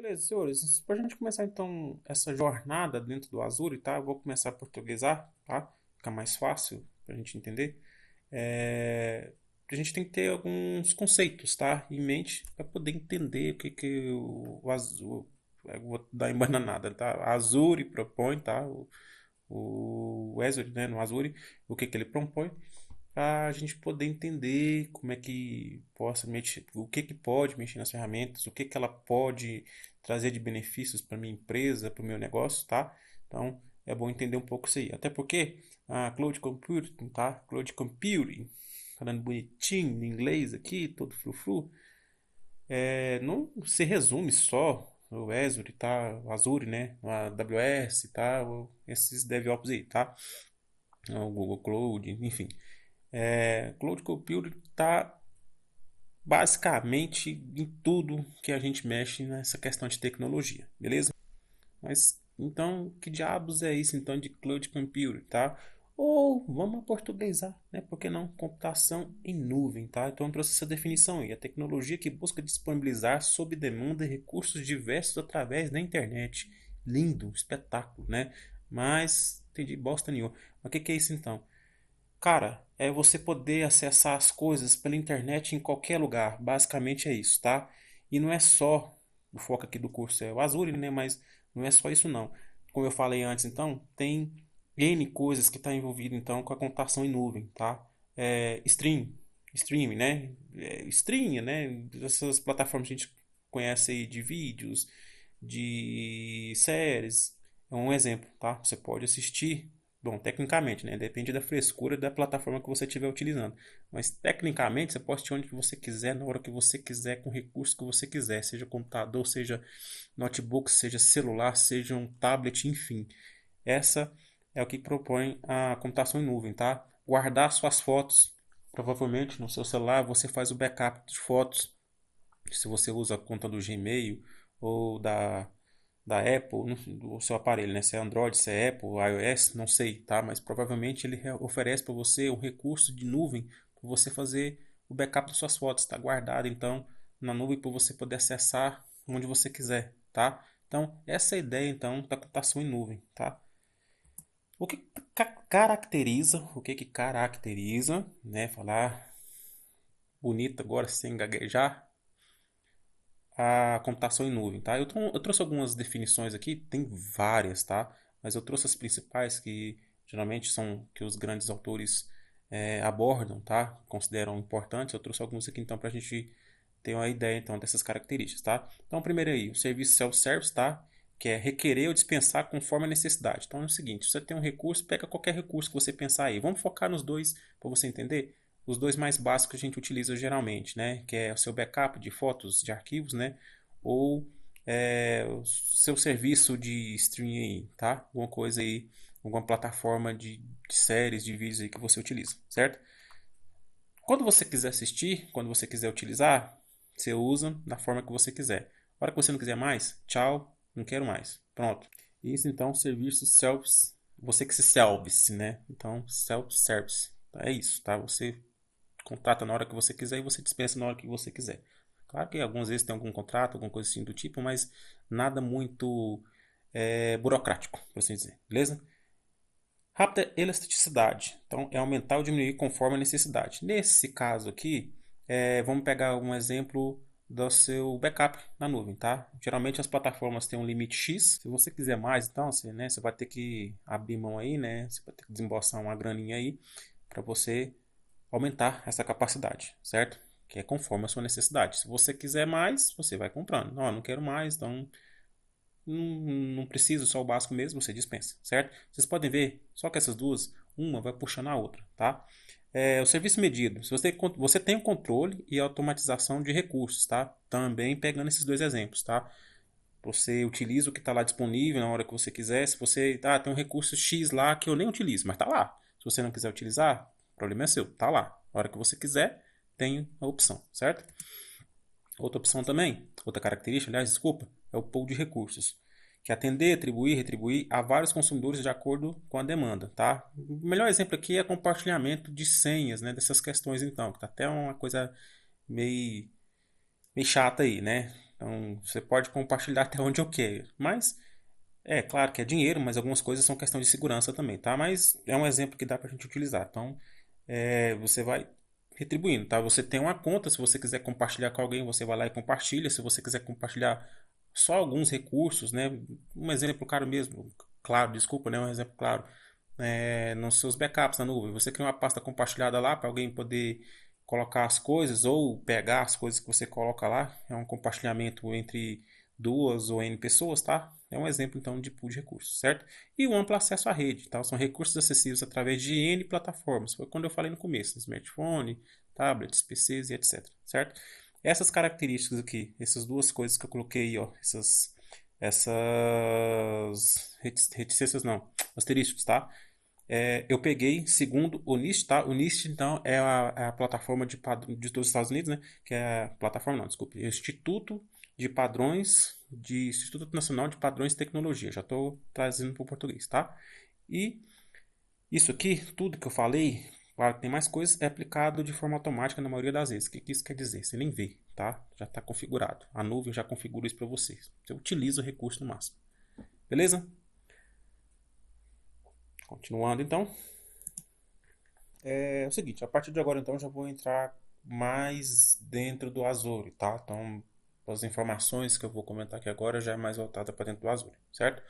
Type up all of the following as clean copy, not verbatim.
Beleza, senhores. Para a gente começar então essa jornada dentro do Azure, tá? Eu vou começar a portuguesar, tá? Fica mais fácil para a gente entender. A gente tem que ter alguns conceitos, tá? Em mente para poder entender o que que o Azure, eu vou dar embananada, tá? A Azure propõe, tá? O Azure, né? No Azure, o que que ele propõe para a gente poder entender como é que possa mexer, o que que pode mexer nas ferramentas, o que que ela pode trazer de benefícios para minha empresa, para o meu negócio, tá? Então é bom entender um pouco isso aí. Até porque a Cloud Computing, tá? Cloud Computing, falando bonitinho em inglês aqui, todo frufru, não se resume só o Azure, tá? O Azure, né? A AWS, tá? Esses DevOps aí, tá? O Google Cloud, enfim. Cloud Computing está basicamente em tudo que a gente mexe nessa questão de tecnologia, beleza? Mas então, que diabos é isso então de Cloud Computing, tá? Ou vamos portuguesar, né? Por que não? Computação em nuvem, tá? Então eu trouxe essa definição aí. A tecnologia que busca disponibilizar sob demanda recursos diversos através da internet. Lindo, espetáculo, né? Mas entendi bosta nenhuma. Mas o que que é isso então? Cara, é você poder acessar as coisas pela internet em qualquer lugar. Basicamente é isso, tá? E não é só o foco aqui do curso é o Azure, né? Mas não é só isso não. Como eu falei antes, então, tem N coisas que estão envolvidas então com a computação em nuvem, tá? Stream, né? Stream, né? Essas plataformas que a gente conhece aí de vídeos, de séries. É um exemplo, tá? Você pode assistir. Bom, tecnicamente, né? Depende da frescura da plataforma que você estiver utilizando. Mas tecnicamente você pode assistir onde que você quiser, na hora que você quiser, com o recurso que você quiser, seja computador, seja notebook, seja celular, seja um tablet, enfim. Essa é o que propõe a computação em nuvem, tá? Guardar suas fotos, provavelmente no seu celular, você faz o backup de fotos. Se você usa a conta do Gmail ou da Apple no seu aparelho, né? Se é Android, se é Apple, iOS, não sei, tá? Mas provavelmente ele oferece para você um recurso de nuvem para você fazer o backup das suas fotos, está guardado então na nuvem para você poder acessar onde você quiser, tá? Então, essa é a ideia então da computação em nuvem, tá? O que caracteriza, né? Falar bonito agora sem gaguejar, a computação em nuvem, tá? Eu trouxe algumas definições aqui, tem várias, tá? Mas eu trouxe as principais que geralmente são que os grandes autores abordam, tá? Consideram importantes. Eu trouxe alguns aqui então para a gente ter uma ideia então dessas características, tá? Então, primeiro aí, o serviço self-service, tá? Que é requerer ou dispensar conforme a necessidade. Então é o seguinte, se você tem um recurso, pega qualquer recurso que você pensar aí. Vamos focar nos dois para você entender os dois mais básicos que a gente utiliza geralmente, né? Que é o seu backup de fotos, de arquivos, né? Ou o seu serviço de streaming, tá? Alguma coisa aí, alguma plataforma de séries, de vídeos aí que você utiliza, certo? Quando você quiser assistir, quando você quiser utilizar, você usa da forma que você quiser. A hora que você não quiser mais, tchau, não quero mais. Pronto. Isso então, serviço self, você que se service, né? Então, self-service. É isso, tá? Você contrata na hora que você quiser e você dispensa na hora que você quiser. Claro que algumas vezes tem algum contrato, alguma coisa assim do tipo, mas nada muito burocrático, por assim dizer. Beleza? Rápida elasticidade. Então, é aumentar ou diminuir conforme a necessidade. Nesse caso aqui, vamos pegar um exemplo do seu backup na nuvem, tá? Geralmente as plataformas têm um limite X. Se você quiser mais, então, você vai ter que abrir mão aí, né? Você vai ter que desembolsar uma graninha aí para você aumentar essa capacidade, certo? Que é conforme a sua necessidade. Se você quiser mais, você vai comprando. Não, eu não quero mais, então não preciso, só o básico mesmo, você dispensa, certo? Vocês podem ver, só que essas duas, uma vai puxando a outra, tá? O serviço medido, se você tem o controle e a automatização de recursos, tá? Também pegando esses dois exemplos, tá? Você utiliza o que está lá disponível na hora que você quiser. Se você tem um recurso X lá que eu nem utilizo, mas está lá. Se você não quiser utilizar, o problema é seu, tá lá. Na hora que você quiser, tem a opção, certo? Outra opção também, outra característica, aliás, desculpa, é o pool de recursos, que é atender, atribuir, retribuir a vários consumidores de acordo com a demanda, tá? O melhor exemplo aqui é compartilhamento de senhas, né, dessas questões então, que tá até uma coisa meio chata aí, né? Então, você pode compartilhar até onde eu quero. Mas, é claro que é dinheiro, mas algumas coisas são questão de segurança também, tá? Mas é um exemplo que dá pra gente utilizar. Então, você vai retribuindo, tá? Você tem uma conta, se você quiser compartilhar com alguém, você vai lá e compartilha. Se você quiser compartilhar só alguns recursos, né? Um exemplo claro mesmo, claro, desculpa, né? Um exemplo claro. Nos seus backups na nuvem. Você cria uma pasta compartilhada lá para alguém poder colocar as coisas ou pegar as coisas que você coloca lá. É um compartilhamento entre duas ou N pessoas, tá? É um exemplo então de pool de recursos, certo? E o amplo acesso à rede, tá? São recursos acessíveis através de N plataformas. Foi quando eu falei no começo, smartphone, tablets, PCs e etc, certo? Essas características aqui, essas duas coisas que eu coloquei aí, ó, essas reticências não, asterísticos, tá? Eu peguei segundo o NIST, tá? O NIST, então, é a plataforma dos Estados Unidos, né? Que é a plataforma, não, desculpe, Instituto Nacional de Padrões de Tecnologia. Já estou trazendo para o português, tá? E isso aqui, tudo que eu falei, claro que tem mais coisas, é aplicado de forma automática na maioria das vezes. O que isso quer dizer? Você nem vê, tá? Já está configurado. A nuvem já configura isso para vocês. Você utiliza o recurso no máximo. Beleza? Continuando, então. É o seguinte, a partir de agora então eu já vou entrar mais dentro do Azure, tá? Então, as informações que eu vou comentar aqui agora já é mais voltada para dentro do Azure, certo?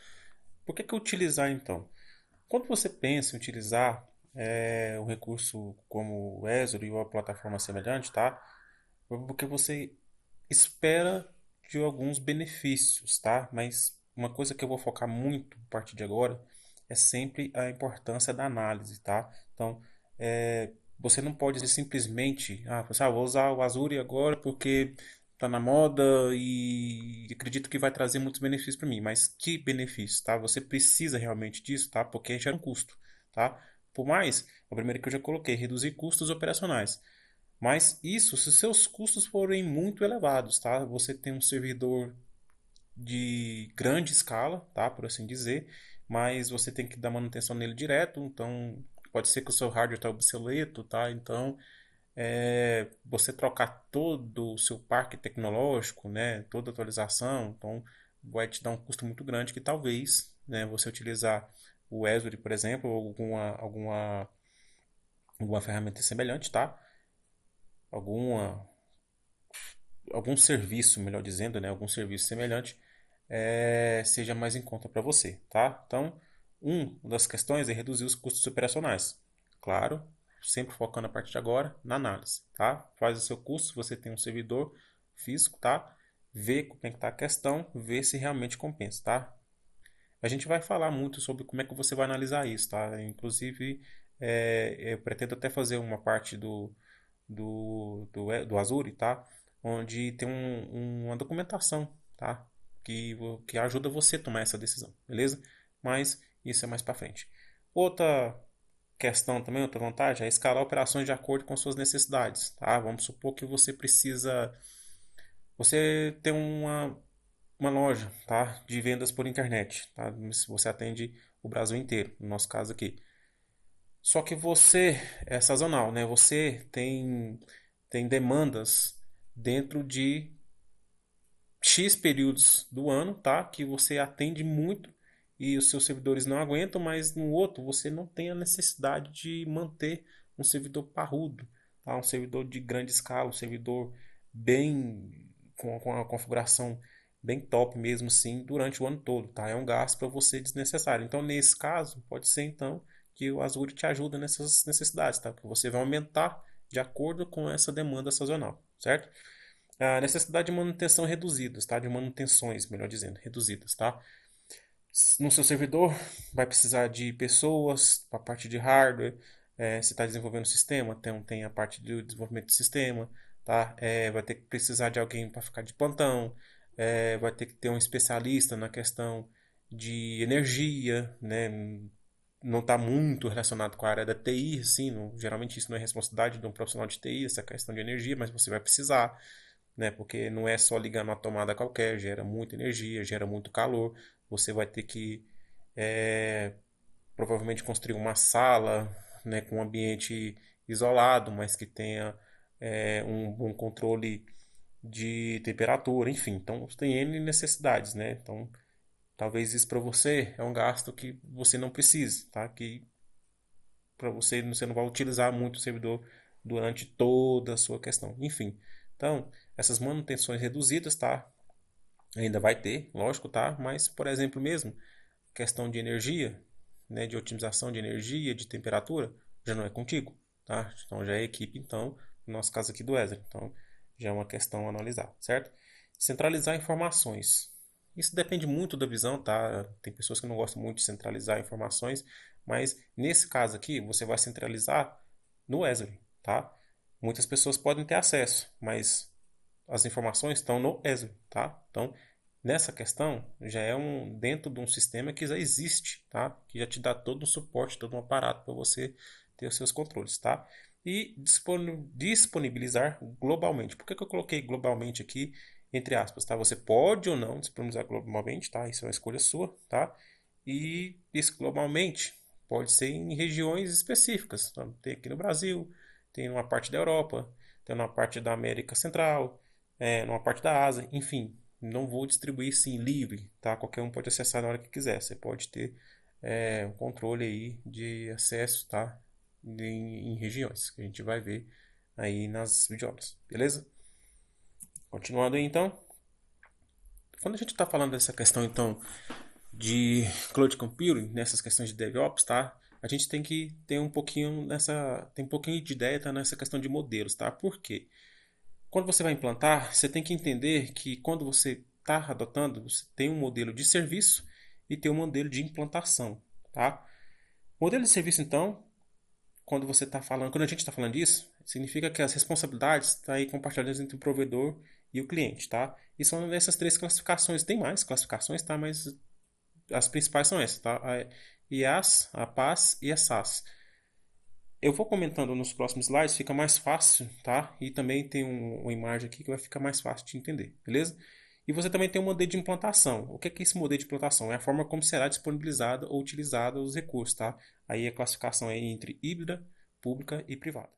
Por que que utilizar então? Quando você pensa em utilizar um recurso como o Azure ou uma plataforma semelhante, tá? Porque você espera de alguns benefícios, tá? Mas uma coisa que eu vou focar muito a partir de agora é sempre a importância da análise, tá? Então, você não pode simplesmente, vou usar o Azure agora porque tá na moda e acredito que vai trazer muitos benefícios para mim. Mas que benefícios, tá? Você precisa realmente disso, tá? Porque gera um custo, tá? Por mais, a primeira que eu já coloquei, reduzir custos operacionais. Mas isso, se seus custos forem muito elevados, tá? Você tem um servidor de grande escala, tá? Por assim dizer, mas você tem que dar manutenção nele direto, então pode ser que o seu hardware está obsoleto, tá? Então, você trocar todo o seu parque tecnológico, né? Toda atualização, então vai te dar um custo muito grande que talvez, né? Você utilizar o Azure, por exemplo, ou alguma ferramenta semelhante, tá? Alguma algum serviço, melhor dizendo, né, algum serviço semelhante, seja mais em conta para você, tá? Então, uma das questões é reduzir os custos operacionais. Claro, sempre focando a partir de agora na análise, tá? Faz o seu custo, você tem um servidor físico, tá? Vê como é que tá a questão, vê se realmente compensa, tá? A gente vai falar muito sobre como é que você vai analisar isso, tá? Inclusive, eu pretendo até fazer uma parte do Azure, tá? Onde tem uma documentação, tá? Que ajuda você a tomar essa decisão, beleza? Mas isso é mais para frente. Outra questão também, outra vantagem é escalar operações de acordo com suas necessidades, tá? Vamos supor que você tem uma loja, tá? De vendas por internet, tá? Você atende o Brasil inteiro, no nosso caso aqui. Só que você é sazonal, né? Você tem demandas dentro de X períodos do ano, tá? Que você atende muito e os seus servidores não aguentam, mas no outro você não tem a necessidade de manter um servidor parrudo, tá? Um servidor de grande escala, um servidor bem com a configuração bem top mesmo assim durante o ano todo, tá? É um gasto para você desnecessário. Então, nesse caso, pode ser então que o Azure te ajuda nessas necessidades, tá? Porque você vai aumentar de acordo com essa demanda sazonal, certo? A necessidade de manutenção reduzidas, tá? De manutenções, melhor dizendo, reduzidas, tá? No seu servidor vai precisar de pessoas para a parte de hardware. Se está desenvolvendo o sistema, tem a parte do desenvolvimento do sistema, tá? Vai ter que precisar de alguém para ficar de plantão. Vai ter que ter um especialista na questão de energia, né? Não está muito relacionado com a área da TI, assim, geralmente isso não é responsabilidade de um profissional de TI, essa questão de energia, mas você vai precisar, né? Porque não é só ligar uma tomada qualquer, gera muita energia, gera muito calor. Você vai ter que é, provavelmente construir uma sala, né, com um ambiente isolado, mas que tenha um bom controle de temperatura, enfim. Então, tem N necessidades, né? Então, talvez isso para você é um gasto que você não precise, tá? Que para você não vai utilizar muito o servidor durante toda a sua questão. Enfim, então, essas manutenções reduzidas, tá? Ainda vai ter, lógico, tá? Mas, por exemplo, mesmo, questão de energia, né, de otimização de energia, de temperatura, já não é contigo, tá? Então já é a equipe, então, no nosso caso aqui do Wesley. Então, já é uma questão a analisar, certo? Centralizar informações. Isso depende muito da visão, tá? Tem pessoas que não gostam muito de centralizar informações, mas nesse caso aqui, você vai centralizar no Wesley, tá? Muitas pessoas podem ter acesso, mas as informações estão no Esri, tá? Então, nessa questão, já é dentro de um sistema que já existe, tá? Que já te dá todo um suporte, todo um aparato para você ter os seus controles, tá? E disponibilizar globalmente. Por que que eu coloquei globalmente aqui, entre aspas, tá? Você pode ou não disponibilizar globalmente, tá? Isso é uma escolha sua, tá? E isso globalmente pode ser em regiões específicas. Então, tem aqui no Brasil, tem numa parte da Europa, tem numa parte da América Central, numa parte da Ásia, enfim, não vou distribuir sim livre, tá? Qualquer um pode acessar na hora que quiser. Você pode ter um controle aí de acesso, tá? Em regiões que a gente vai ver aí nas videoaulas, beleza? Continuando aí então, quando a gente está falando dessa questão então de cloud computing, nessas questões de DevOps, tá? A gente tem que ter tem um pouquinho de ideia, tá? Nessa questão de modelos, tá? Por quê? Quando você vai implantar, você tem que entender que quando você está adotando, você tem um modelo de serviço e tem um modelo de implantação, tá? Modelo de serviço, então, quando a gente está falando disso, significa que as responsabilidades estão aí compartilhadas entre o provedor e o cliente, tá? E são essas três classificações. Tem mais classificações, tá? Mas as principais são essas, tá? A IaaS, a PaaS e a SaaS. Eu vou comentando nos próximos slides, fica mais fácil, tá? E também tem uma imagem aqui que vai ficar mais fácil de entender, beleza? E você também tem um modelo de implantação. O que é esse modelo de implantação? É a forma como será disponibilizada ou utilizada os recursos, tá? Aí a classificação é entre híbrida, pública e privada.